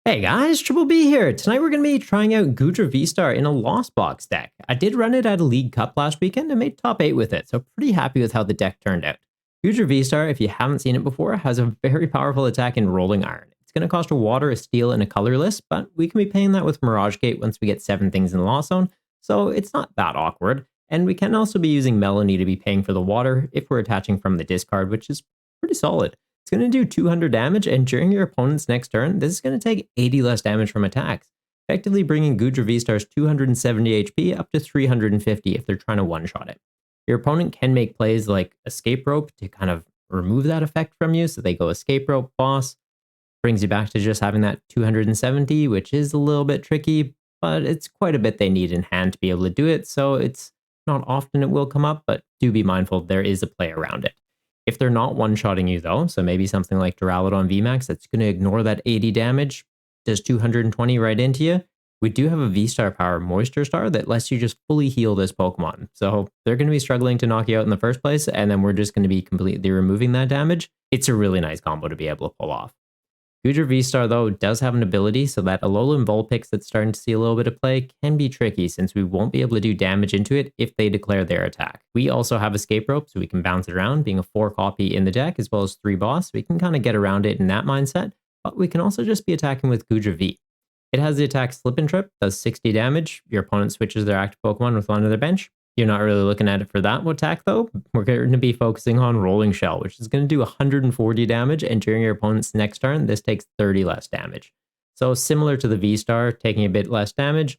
Hey guys, Triple B here. Tonight we're going to be trying out Goodra Vstar in a Lost Box deck. I did run it at a League Cup last weekend and made top 8 with it, so pretty happy with how the deck turned out. Goodra Vstar, if you haven't seen it before, has a very powerful attack in Rolling Iron. It's going to cost a water, a steel, and a colorless, but we can be paying that with Mirage Gate once we get 7 things in the Lost Zone, so it's not that awkward. And we can also be using Melanie to be paying for the water if we're attaching from the discard, which is pretty solid. It's going to do 200 damage, and during your opponent's next turn, this is going to take 80 less damage from attacks, effectively bringing Goodra Vstar's 270 HP up to 350 if they're trying to one-shot it. Your opponent can make plays like Escape Rope to kind of remove that effect from you, so they go Escape Rope, Boss, brings you back to just having that 270, which is a little bit tricky, but it's quite a bit they need in hand to be able to do it, so it's not often it will come up, but do be mindful there is a play around it. If they're not one-shotting you though, so maybe something like Duraludon Vmax that's going to ignore that 80 damage, does 220 right into you, we do have a V-Star power Moisture Star that lets you just fully heal this Pokemon. So they're going to be struggling to knock you out in the first place, and then we're just going to be completely removing that damage. It's a really nice combo to be able to pull off. Goodra Vstar, though, does have an ability so that Alolan Vulpix that's starting to see a little bit of play can be tricky since we won't be able to do damage into it if they declare their attack. We also have Escape Rope, so we can bounce it around, being a 4 copy in the deck as well as 3 boss. We can kind of get around it in that mindset, but we can also just be attacking with Goodra V. It has the attack Slip and Trip, does 60 damage. Your opponent switches their active Pokemon with one of their bench. You're not really looking at it for that attack though. We're going to be focusing on Rolling Shell, which is going to do 140 damage, and during your opponent's next turn, this takes 30 less damage. So similar to the V-Star, taking a bit less damage,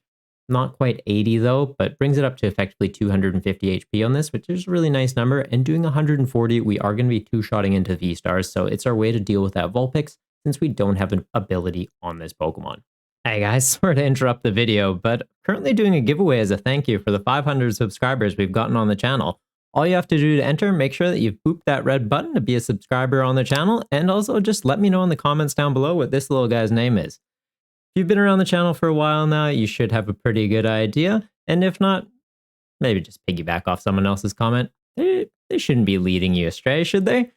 not quite 80 though, but brings it up to effectively 250 HP on this, which is a really nice number, and doing 140, we are going to be two-shotting into V-Stars, so it's our way to deal with that Vulpix since we don't have an ability on this Pokemon. Hey guys, sorry to interrupt the video, but currently doing a giveaway as a thank you for the 500 subscribers we've gotten on the channel. All you have to do to enter, make sure that you've booped that red button to be a subscriber on the channel, and also just let me know in the comments down below what this little guy's name is. If you've been around the channel for a while now, you should have a pretty good idea, and if not, maybe just piggyback off someone else's comment. They shouldn't be leading you astray, should they?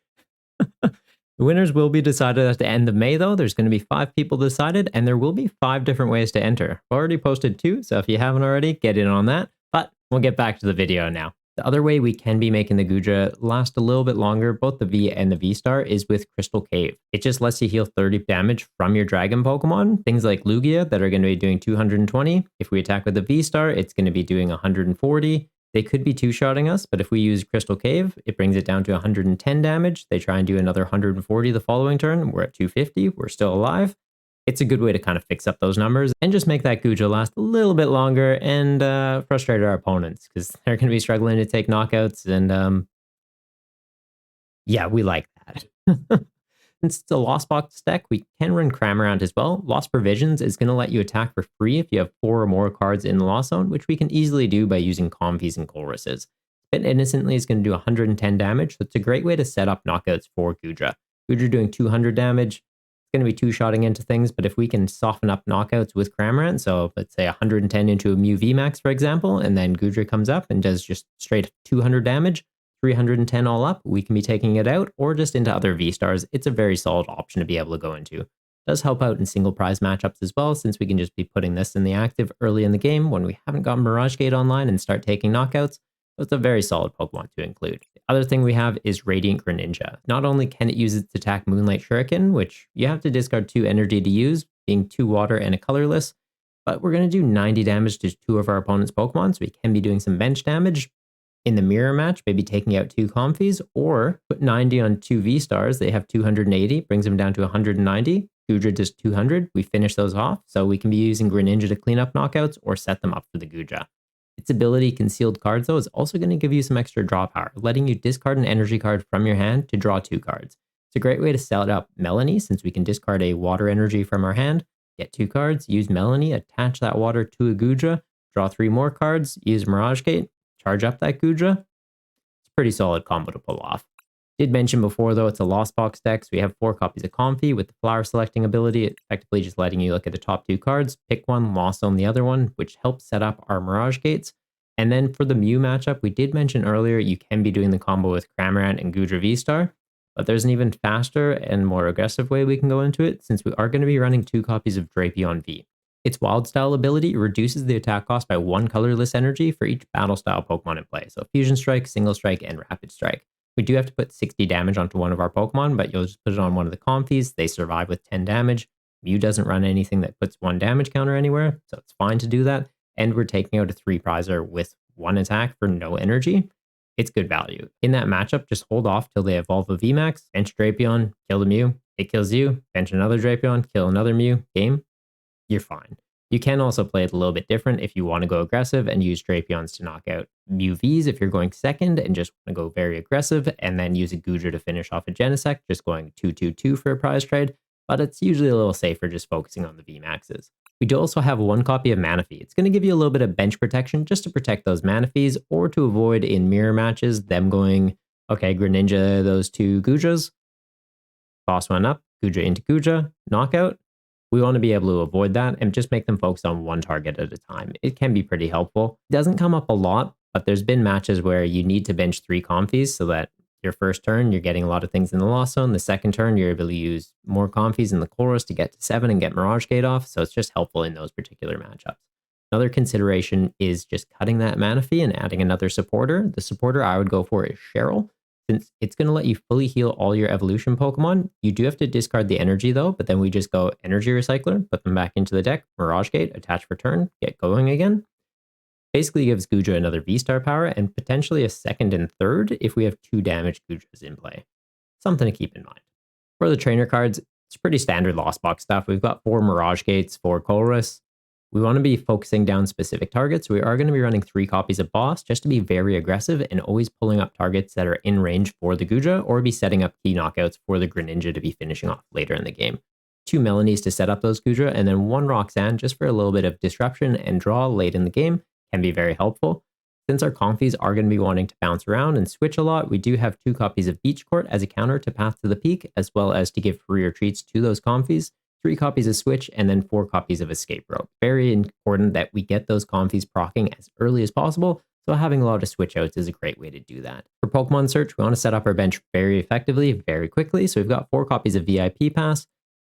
The winners will be decided at the end of May, though. There's going to be 5 people decided, and there will be 5 different ways to enter. I've already posted 2, so if you haven't already, get in on that. But we'll get back to the video now. The other way we can be making the Goodra last a little bit longer, both the V and the V-Star, is with Crystal Cave. It just lets you heal 30 damage from your Dragon Pokemon. Things like Lugia that are going to be doing 220. If we attack with the V-Star, it's going to be doing 140. They could be two-shotting us, but if we use Crystal Cave, it brings it down to 110 damage. They try and do another 140 the following turn. We're at 250. We're still alive. It's a good way to kind of fix up those numbers and just make that Goodra last a little bit longer and frustrate our opponents because they're going to be struggling to take knockouts. And yeah, we like that. Since it's a Lost Box deck, we can run Cramorant as well. Lost Provisions is going to let you attack for free if you have 4 or more cards in the Lost Zone, which we can easily do by using Comfeys and Colruses. Spit Innocently is going to do 110 damage, so it's a great way to set up knockouts for Goodra. Goodra doing 200 damage, it's going to be two-shotting into things, but if we can soften up knockouts with Cramorant, so let's say 110 into a Mew VMAX, for example, and then Goodra comes up and does just straight 200 damage, 310 all up, we can be taking it out or just into other V-Stars. It's a very solid option to be able to go into. It does help out in single prize matchups as well, since we can just be putting this in the active early in the game when we haven't got Mirage Gate online and start taking knockouts. So it's a very solid Pokemon to include. The other thing we have is Radiant Greninja. Not only can it use its attack Moonlight Shuriken, which you have to discard 2 energy to use, being 2 water and a colorless, but we're going to do 90 damage to 2 of our opponent's Pokemon, so we can be doing some bench damage. In the mirror match, maybe taking out 2 Comfeys, or put 90 on 2 V-Stars. They have 280, brings them down to 190. Goodra does 200. We finish those off, so we can be using Greninja to clean up knockouts or set them up for the Goodra. Its ability, Concealed Cards, though, is also going to give you some extra draw power, letting you discard an energy card from your hand to draw 2 cards. It's a great way to set up Melanie, since we can discard a water energy from our hand, get 2 cards, use Melanie, attach that water to a Goodra, draw 3 more cards, use Mirage Gate, charge up that Goodra. It's a pretty solid combo to pull off. Did mention before though, it's a Lost Box deck, so we have 4 copies of Comfey with the flower selecting ability, effectively just letting you look at the top 2 cards, pick one, Lost Zone the other one, which helps set up our Mirage Gates. And then for the Mew matchup, we did mention earlier you can be doing the combo with Cramorant and Goodra Vstar, But there's an even faster and more aggressive way we can go into it, since we are going to be running 2 copies of Drapion V. Its Wild Style ability reduces the attack cost by 1 colorless energy for each Battle Style Pokemon in play, so Fusion Strike, Single Strike, and Rapid Strike. We do have to put 60 damage onto one of our Pokemon, but you'll just put it on one of the Comfies, they survive with 10 damage. Mew doesn't run anything that puts 1 damage counter anywhere, so it's fine to do that. And we're taking out a 3 prizer with 1 attack for no energy. It's good value. In that matchup, just hold off till they evolve a Vmax, bench Drapion, kill the Mew, it kills you, bench another Drapion, kill another Mew, game, you're fine. You can also play it a little bit different if you want to go aggressive and use Drapions to knock out Mew Vs if you're going second and just want to go very aggressive, and then use a Goodra to finish off a Genesect, just going 2-2-2 for a prize trade, but it's usually a little safer just focusing on the Vmaxes. We do also have 1 copy of Manaphy. It's going to give you a little bit of bench protection just to protect those Manaphys, or to avoid in mirror matches them going, okay, Greninja, those 2 Goodras, toss one up, Goodra into Goodra, knockout. We want to be able to avoid that and just make them focus on 1 target at a time. It can be pretty helpful. It doesn't come up a lot, but there's been matches where you need to bench 3 Comfies so that your first turn, you're getting a lot of things in the Lost Zone. The second turn, you're able to use more Comfies in the Chorus to get to 7 and get Mirage Gate off. So it's just helpful in those particular matchups. Another consideration is just cutting that Manaphy and adding another supporter. The supporter I would go for is Cheryl, since it's going to let you fully heal all your evolution Pokemon. You do have to discard the energy though, but then we just go Energy Recycler, put them back into the deck, Mirage Gate, attach for turn, get going again. Basically gives Goodra another V-Star power and potentially a second and third if we have 2 damaged Goodras in play. Something to keep in mind. For the trainer cards, it's pretty standard Lost Box stuff. We've got 4 Mirage Gates, 4 Colress. We want to be focusing down specific targets. We are going to be running 3 copies of Boss just to be very aggressive and always pulling up targets that are in range for the Goodra, or be setting up key knockouts for the Greninja to be finishing off later in the game. 2 Melanies to set up those Goodra, and then 1 Roxanne just for a little bit of disruption and draw late in the game can be very helpful. Since our Comfies are going to be wanting to bounce around and switch a lot, we do have 2 copies of Beach Court as a counter to Path to the Peak, as well as to give free retreats to those Comfies, 3 copies of Switch, and then 4 copies of Escape Rope. Very important that we get those Comfies proccing as early as possible, so having a lot of switch outs is a great way to do that. For Pokemon Search, we want to set up our bench very effectively, very quickly, so we've got 4 copies of VIP Pass,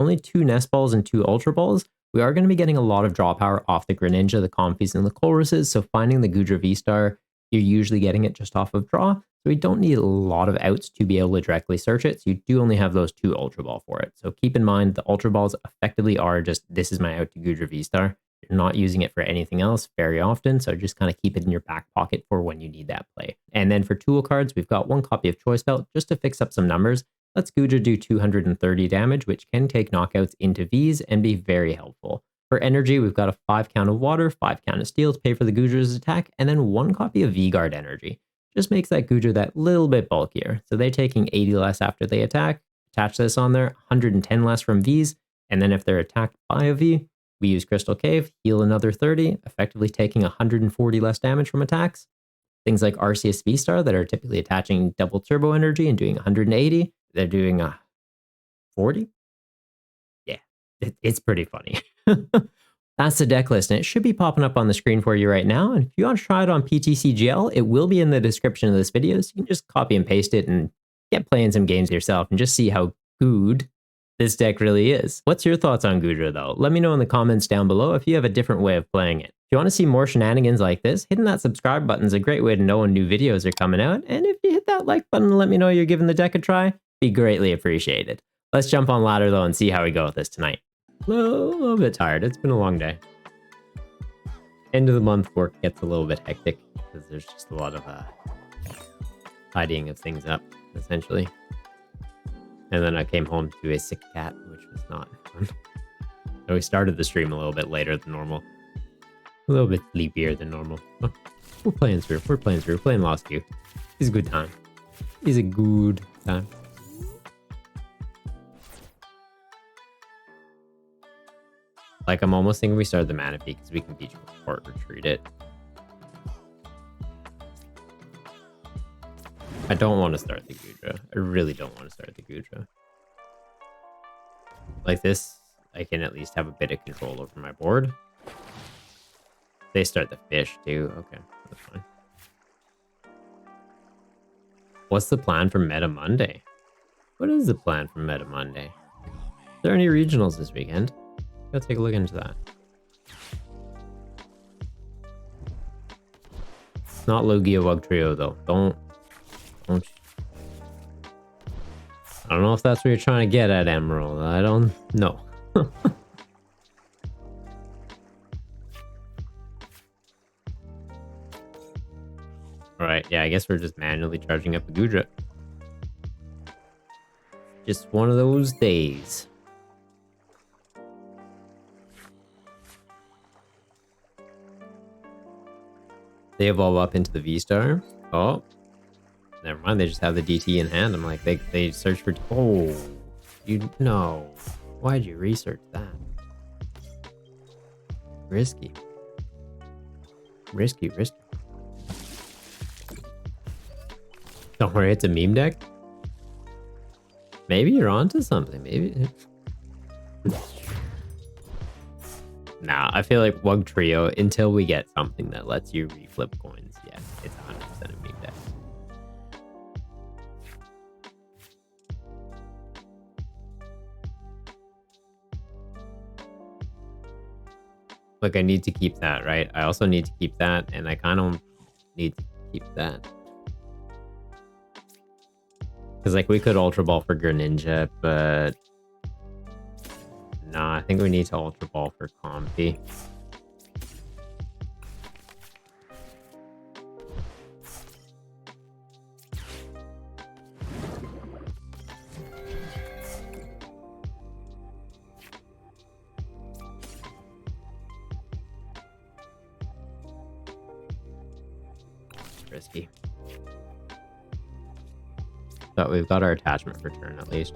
only 2 Nest Balls and 2 Ultra Balls. We are going to be getting a lot of draw power off the Greninja, the Comfies, and the Colruses, so finding the Goodra Vstar, you're usually getting it just off of draw, so we don't need a lot of outs to be able to directly search it, so you do only have those 2 Ultra Ball for it. So keep in mind, the Ultra Balls effectively are just, this is my out to Goodra Vstar. You're not using it for anything else very often, so just kind of keep it in your back pocket for when you need that play. And then for tool cards, we've got 1 copy of Choice Belt just to fix up some numbers. Let's Goodra do 230 damage, which can take knockouts into Vs and be very helpful. For energy, we've got a 5 count of water, 5 count of steel to pay for the Goodra's attack, and then 1 copy of V-Guard energy. Just makes that Goodra that little bit bulkier. So they're taking 80 less after they attack. Attach this on there, 110 less from Vs, and then if they're attacked by a V, we use Crystal Cave, heal another 30, effectively taking 140 less damage from attacks. Things like Arceus V-Star that are typically attaching double turbo energy and doing 180, they're doing 40? Yeah, it's pretty funny. That's the deck list, and it should be popping up on the screen for you right now. And if you want to try it on PTCGL, it will be in the description of this video, so you can just copy and paste it and get playing some games yourself and just see how good this deck really is. What's your thoughts on Goodra, though? Let me know in the comments down below if you have a different way of playing it. If you want to see more shenanigans like this, hitting that subscribe button is a great way to know when new videos are coming out. And if you hit that like button and let me know you're giving the deck a try, be greatly appreciated. Let's jump on ladder, though, and see how we go with this tonight. A little bit tired. It's been a long day. End of the month work gets a little bit hectic because there's just a lot of tidying of things up, essentially. And then I came home to a sick cat, which was not fun. So we started the stream a little bit later than normal. A little bit sleepier than normal. But we're playing through. We're playing Lost View. It's a good time. It's a good time. Like, I'm almost thinking we started the Manaphy because we can Beach Court retreat it. I don't want to start the Goodra. I really don't want to start the Goodra. Like this, I can at least have a bit of control over my board. They start the fish too. Okay, that's fine. What's the plan for Meta Monday? What is the plan for Meta Monday? Are there any regionals this weekend? Gotta take a look into that. It's not Lugia Wug Trio though. Don't. I don't know if that's what you're trying to get at, Emerald. I don't know. Alright, yeah, I guess we're just manually charging up a Goodra. Just one of those days. They evolve up into the Vstar. Oh. Never mind, they just have the DT in hand. I'm like, they search for... Oh. You know. Why'd you research that? Risky. Risky. Don't worry, it's a meme deck. Maybe you're onto something. Maybe. Nah, I feel like Wug Trio, until we get something that lets you reflip coins, yeah, it's 100% a meme deck. Look, I need to keep that, right? I also need to keep that, and I kind of need to keep that. Because, like, we could Ultra Ball for Greninja, but... Nah, I think we need to Ultra Ball for Comfy. Risky. But we've got our attachment for turn at least.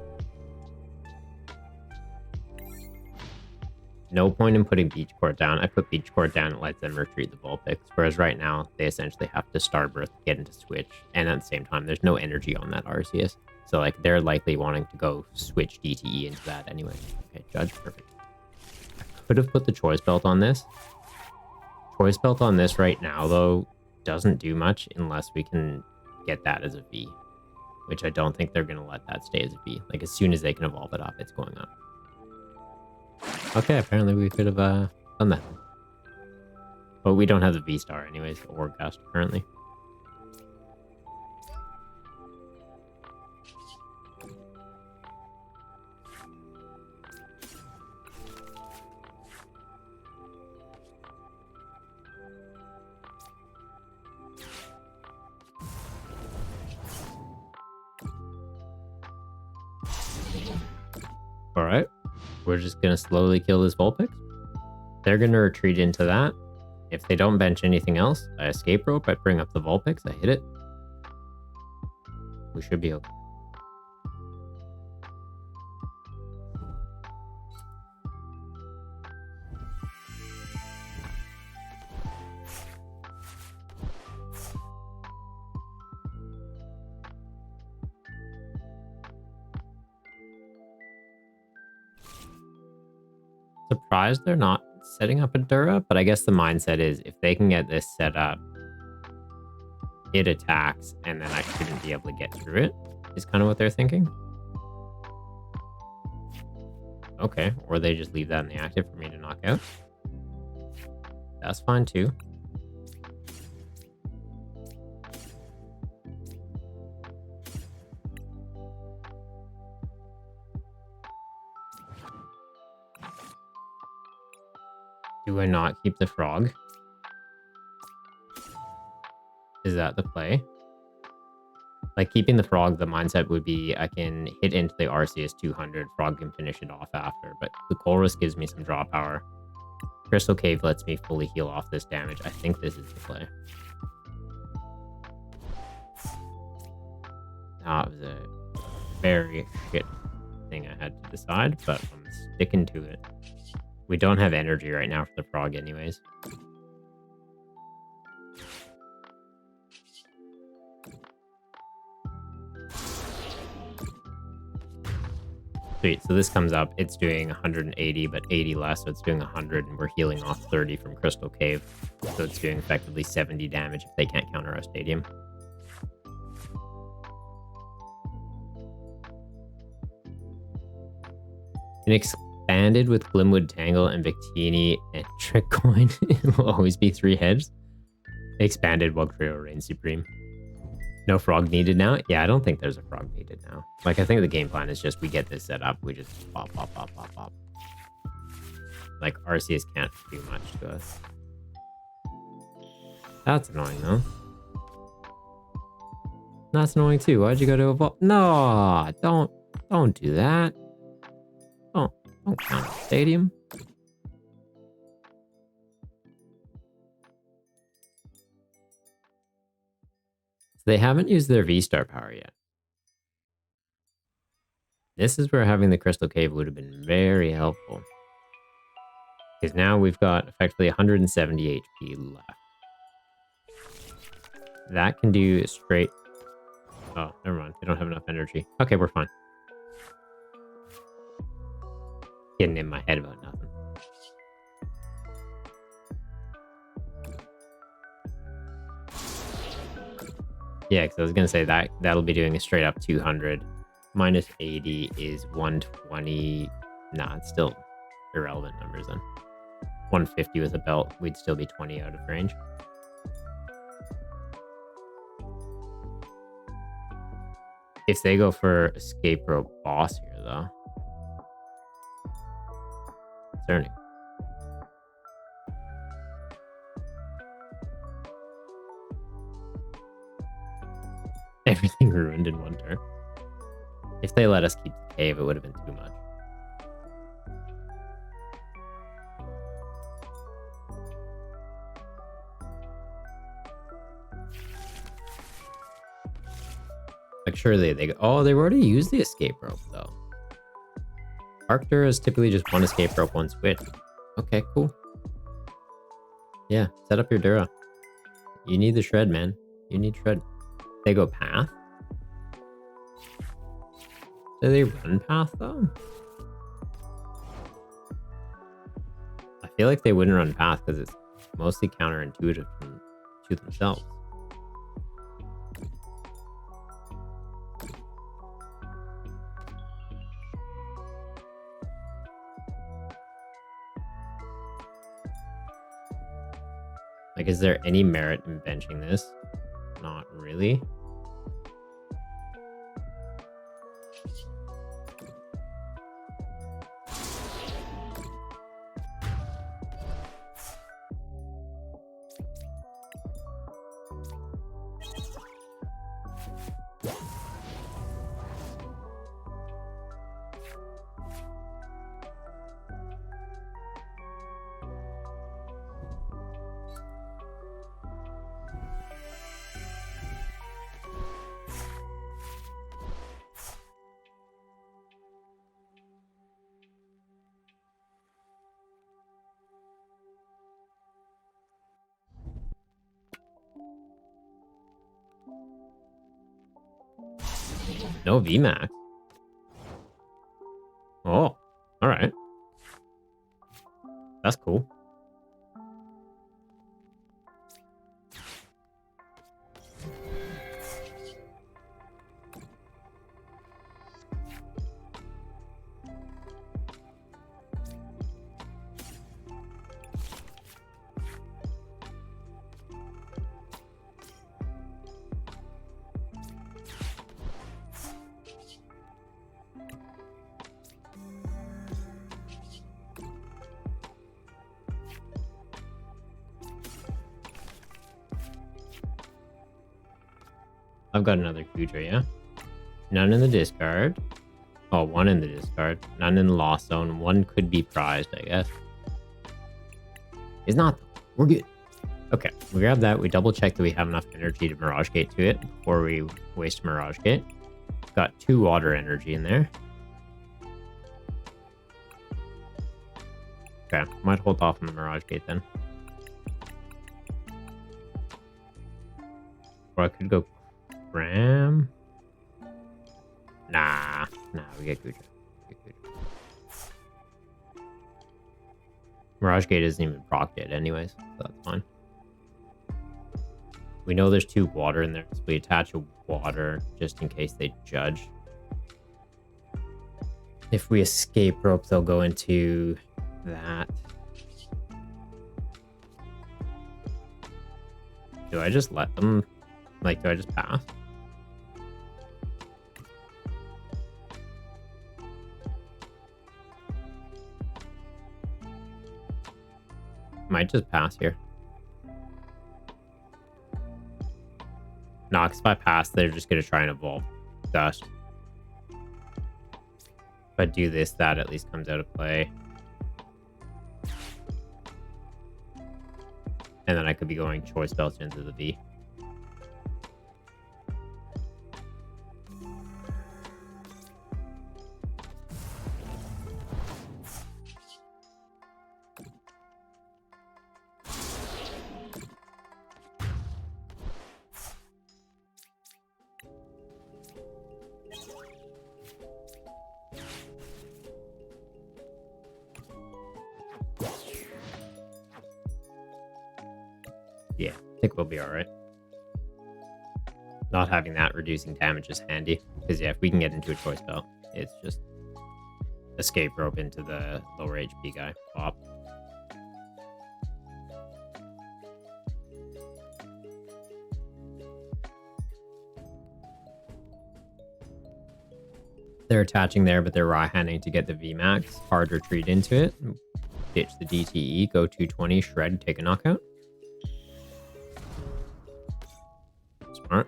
No point in putting Beach Court down. I put Beach Court down, it lets them retreat the Vulpix. Whereas right now, they essentially have to Starbirth, get into Switch, and at the same time, there's no energy on that Arceus. So like they're likely wanting to go switch DTE into that anyway. Okay, Judge, perfect. I could have put the Choice Belt on this. Choice Belt on this right now, though, doesn't do much unless we can get that as a V. Which I don't think they're going to let that stay as a V. Like, as soon as they can evolve it up, it's going up. Okay, apparently we could have done that. But we don't have the V-Star anyways, or Gust currently. Alright, we're just going to slowly kill this Vulpix. They're going to retreat into that. If they don't bench anything else, I escape rope, I bring up the Vulpix, I hit it. We should be okay. Surprised they're not setting up a Dura, but I guess the mindset is if they can get this set up, it attacks, and then I shouldn't be able to get through it, is kind of what they're thinking. Okay, or they just leave that in the active for me to knock out. That's fine too. Do I not keep the frog? Is that the play? Like, keeping the frog, the mindset would be I can hit into the Arceus 200, frog can finish it off after, but the Colress gives me some draw power. Crystal Cave lets me fully heal off this damage. I think this is the play. That was a very shit thing I had to decide, but I'm sticking to it. We don't have energy right now for the frog anyways. Sweet, so this comes up, it's doing 180, but 80 less, so it's doing 100, and we're healing off 30 from Crystal Cave. So it's doing effectively 70 damage if they can't counter our Stadium. And expanded with Glimwood Tangle and Victini and Trick Coin. It will always be 3 heads. Expanded Wugtrio Reign Supreme. No frog needed now? Yeah, I don't think there's a frog needed now. Like, I think the game plan is just we get this set up, we just pop, pop, pop, pop, pop. Like, Arceus can't do much to us. That's annoying, though. That's annoying, too. Why'd you go to evolve? No, don't do that. Don't count Stadium. They haven't used their V-Star power yet. This is where having the Crystal Cave would have been very helpful. Because now we've got effectively 170 HP left. That can do straight... Oh, never mind. We don't have enough energy. Okay, we're fine. Getting in my head about nothing. Yeah, because I was going to say that'll be doing a straight up 200. Minus 80 is 120. Nah, it's still irrelevant numbers then. 150 with a belt, we'd still be 20 out of range. If they go for Escape Rope Boss here, though. Concerning. Everything ruined in one turn. If they let us keep the cave, it would have been too much. Like, surely they go... Oh, they've already used the escape rope, though. Arctur is typically just one escape rope, one switch. Okay, cool. Yeah, set up your Dura. You need the shred, man. You need shred. They go path. Do they run path, though? I feel like they wouldn't run path because it's mostly counterintuitive to themselves. Like, is there any merit in benching this? Not really. No Vmax. Oh, all right. That's cool. I've got another Goodra, yeah? None in the discard. Oh, one in the discard. None in the lost zone. One could be prized, I guess. It's not. We're good. Okay, we grab that. We double check that we have enough energy to Mirage Gate to it before we waste Mirage Gate. Got 2 water energy in there. Okay, might hold off on the Mirage Gate then. Or I could go Ram. Nah, we get Goodra. Mirage Gate isn't even proc yet anyways, so that's fine. We know there's 2 water in there, so we attach a water just in case they judge. If we escape rope, they'll go into that. Do I just let them? Like, do I just pass? Might just pass here. No, because if I pass, they're just going to try and evolve dust. If I do this, that at least comes out of play. And then I could be going choice belts into the V. Yeah, I think we'll be alright. Not having that reducing damage is handy. Because yeah, if we can get into a choice belt, it's just escape rope into the lower HP guy. Pop. They're attaching there, but they're raw handing to get the Vmax. Hard retreat into it. Ditch the DTE, go 220, shred, take a knockout. Smart.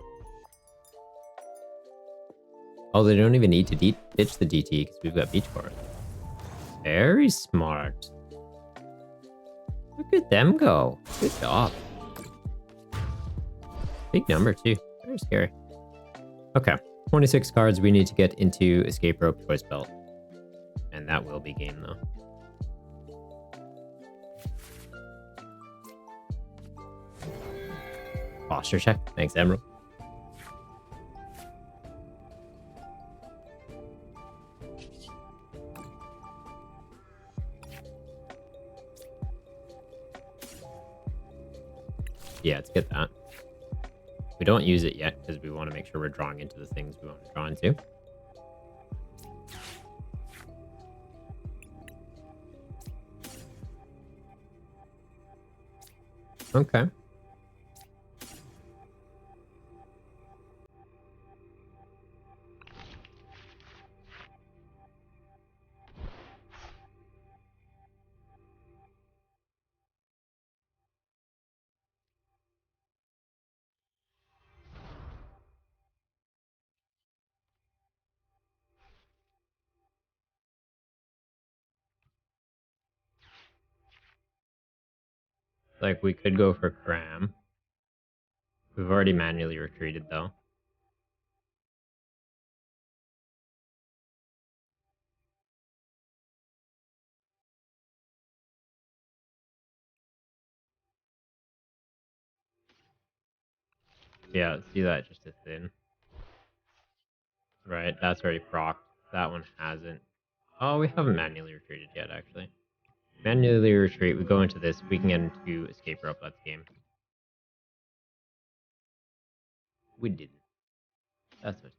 Oh, they don't even need to ditch the DT because we've got Beach Forest. Very smart. Look at them go. Good job. Big number too. Very scary. Okay. 26 cards we need to get into Escape Rope Choice Belt. And that will be game though. Posture check. Thanks, Emerald. Yeah, let's get that. We don't use it yet because we want to make sure we're drawing into the things we want to draw into. Okay. Like, we could go for Cram. We've already manually retreated, though. Yeah, let's do that just to thin. Right, that's already procced. That one hasn't. Oh, we haven't manually retreated yet, actually. Manually retreat, we go into this, we can get into Escape Rope, let's game. We didn't. That's okay.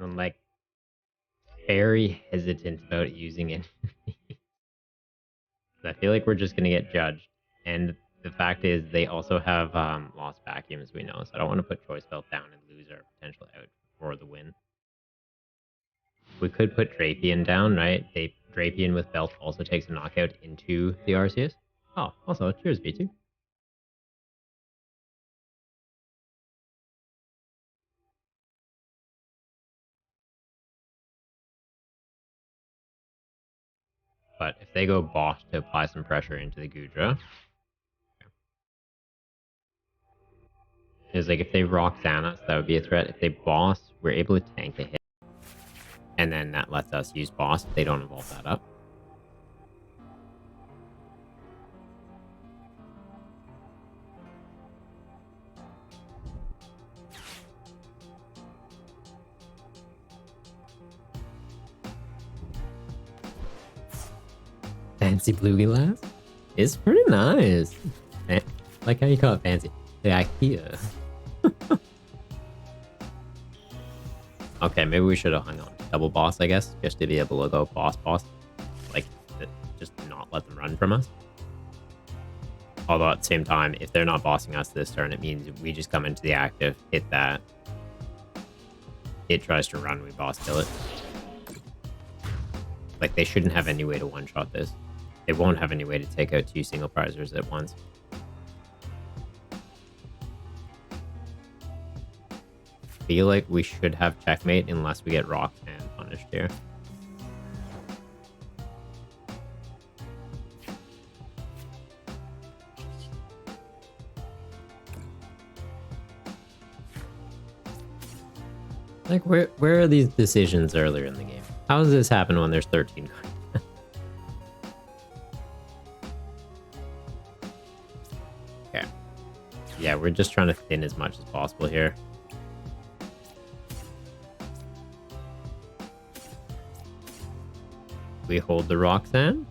I'm like very hesitant about using it. I feel like we're just gonna get judged. And the fact is they also have lost vacuums, we know, so I don't want to put Choice Belt down and lose our potential out for the win. We could put Drapion down, right? Drapion with Belt also takes a knockout into the Arceus. Oh, also, cheers, B2. But if they go Boss to apply some pressure into the Goodra, is like if they rock Xanax, that would be a threat. If they Boss, we're able to tank a hit. And then that lets us use Boss if they don't evolve that up. fancy blue glass. It's pretty nice. Like how you call it fancy. The IKEA. Okay, maybe we should have hung on to double boss, I guess, just to be able to go boss. Like, just not let them run from us. Although at the same time, if they're not bossing us this turn, it means we just come into the active, hit that. It tries to run, we boss kill it. Like, they shouldn't have any way to one-shot this. They won't have any way to take out 2 single prizers at once. Feel like we should have checkmate unless we get Roxanne punished here. Like, where are these decisions earlier in the game? How does this happen when there's 13 cards? Okay. Yeah, we're just trying to thin as much as possible here. We hold the Roxanne.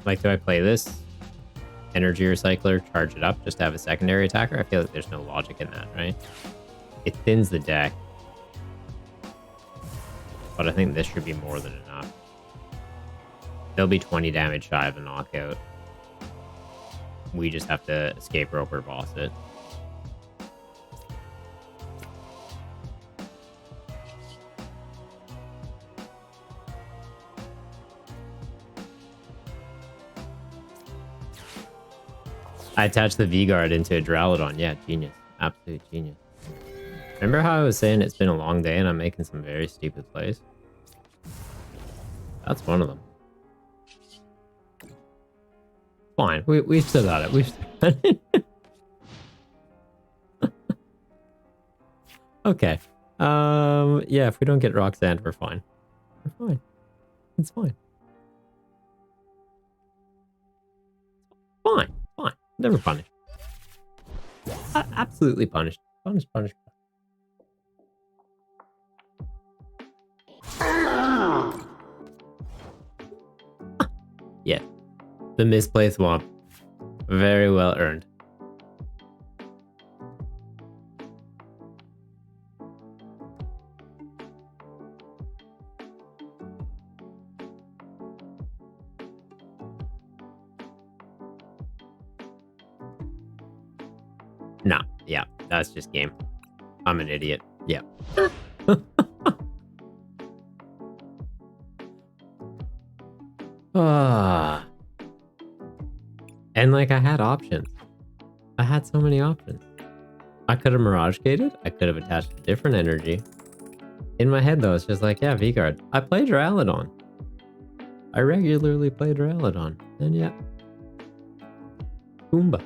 Like, do I play this? Energy Recycler, charge it up just to have a secondary attacker? I feel like there's no logic in that, right? It thins the deck. But I think this should be more than enough. They'll be 20 damage shy of a knockout. We just have to escape rope or boss it. I attached the V-Guard into a Duraludon. Yeah, genius. Absolute genius. Remember how I was saying it's been a long day and I'm making some very stupid plays? That's one of them. Fine. We've still got it. We've still got it. Okay. Yeah, if we don't get Roxanne, we're fine. We're fine. It's fine. Fine. Fine. Never punished. Absolutely punished. Punished. Yeah. The misplaced swamp. Very well earned. Nah, yeah, that's just game. I'm an idiot. Yeah. And like, I had options. I had so many options. I could have Mirage Gated. I could have attached a different energy. In my head though, it's just like, yeah, V-Guard. I play Duraludon. I regularly play Duraludon. And yeah. Boomba.